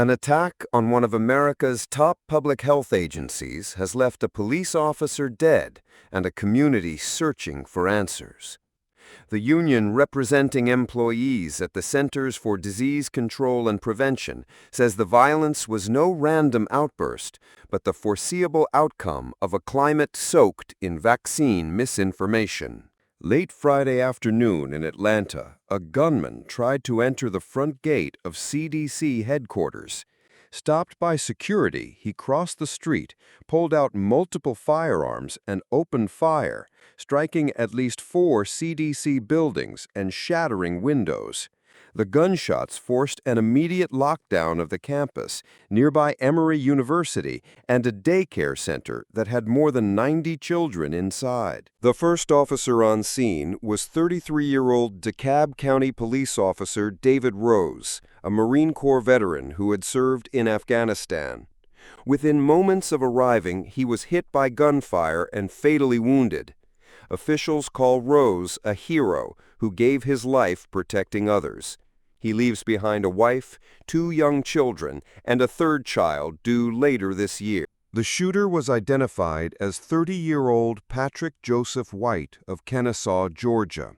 An attack on one of America's top public health agencies has left a police officer dead and a community searching for answers. The union representing employees at the Centers for Disease Control and Prevention says the violence was no random outburst, but the foreseeable outcome of a climate soaked in vaccine misinformation. Late Friday afternoon in Atlanta, a gunman tried to enter the front gate of CDC headquarters. Stopped by security, he crossed the street, pulled out multiple firearms, and opened fire, striking at least 4 CDC buildings and shattering windows. The gunshots forced an immediate lockdown of the campus, nearby Emory University, and a daycare center that had more than 90 children inside. The first officer on scene was 33-year-old DeKalb County police officer David Rose, a Marine Corps veteran who had served in Afghanistan. Within moments of arriving, he was hit by gunfire and fatally wounded. Officials call Rose a hero who gave his life protecting others. He leaves behind a wife, 2 young children, and a 3rd child due later this year. The shooter was identified as 30-year-old Patrick Joseph White of Kennesaw, Georgia.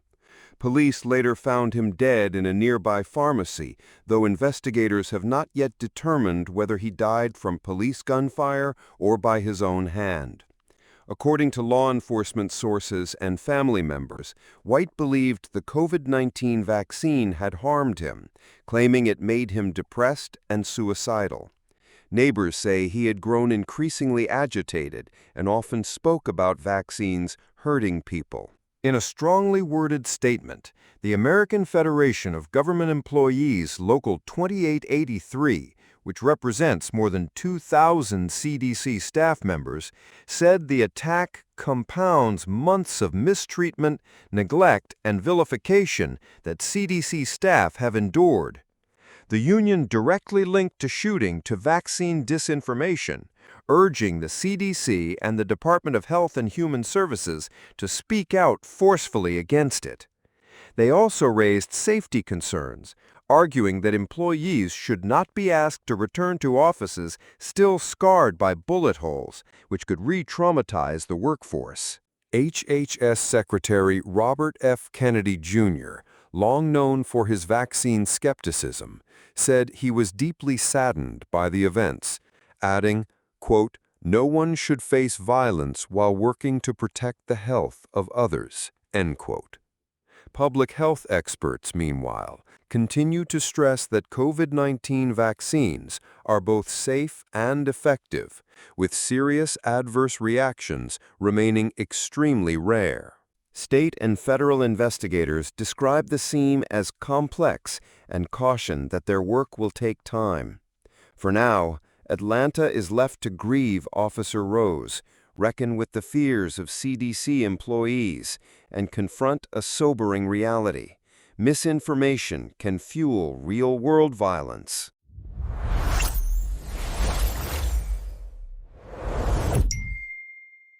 Police later found him dead in a nearby pharmacy, though investigators have not yet determined whether he died from police gunfire or by his own hand. According to law enforcement sources and family members, White believed the COVID-19 vaccine had harmed him, claiming it made him depressed and suicidal. Neighbors say he had grown increasingly agitated and often spoke about vaccines hurting people. In a strongly worded statement, the American Federation of Government Employees Local 2883, which represents more than 2,000 CDC staff members, said the attack compounds months of mistreatment, neglect, and vilification that CDC staff have endured. The union directly linked the shooting to vaccine disinformation, urging the CDC and the Department of Health and Human Services to speak out forcefully against it. They also raised safety concerns, arguing that employees should not be asked to return to offices still scarred by bullet holes, which could re-traumatize the workforce. HHS Secretary Robert F. Kennedy, Jr., long known for his vaccine skepticism, said he was deeply saddened by the events, adding, quote, "No one should face violence while working to protect the health of others," end quote. Public health experts, meanwhile, continue to stress that COVID-19 vaccines are both safe and effective, with serious adverse reactions remaining extremely rare. State and federal investigators describe the scene as complex and caution that their work will take time. For now, Atlanta is left to grieve Officer Rose, reckon with the fears of CDC employees, and confront a sobering reality. Misinformation can fuel real-world violence.